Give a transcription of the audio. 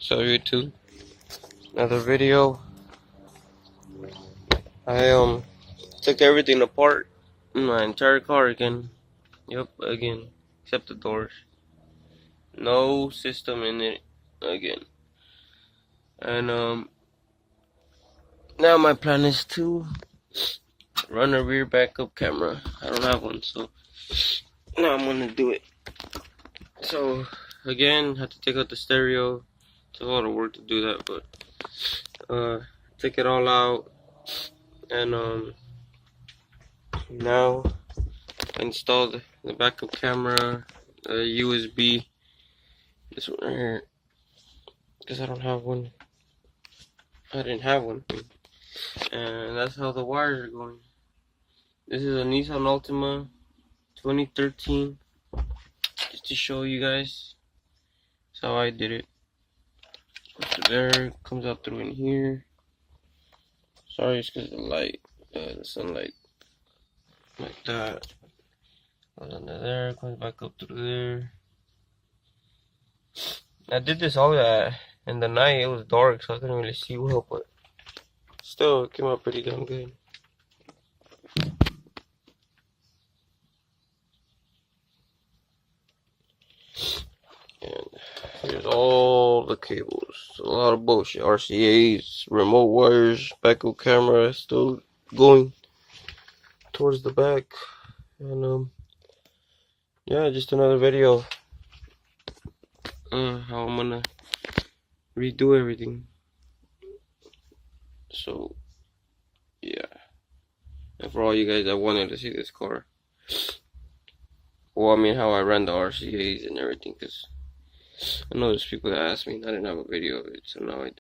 So YouTube, another video. I took everything apart in my entire car again. Yep, again, except the doors. No system in it again. And now my plan is to run a rear backup camera. I don't have one, so now I'm gonna do it. So again, had to take out the stereo. It's a lot of work to do that, but take it all out and now I installed the backup camera, USB, this one right here, because I don't have one. I didn't have one, and that's how the wires are going. This is a Nissan Altima 2013. Just to show you guys, that's how I did it. Goes through there, comes out through in here. Sorry, it's because of the light, the sunlight, like that. Goes under there, comes back up through there. I did this all in the night. It was dark, so I couldn't really see well, but still, it came out pretty damn good. And here's all the cables. A lot of bullshit. RCAs, remote wires, backup camera still going towards the back. And yeah, just another video. How I'm gonna redo everything. So yeah. And for all you guys that wanted to see this car, well, I mean how I ran the RCAs and everything, because I know there's people that asked me and I didn't have a video of it, so now I do.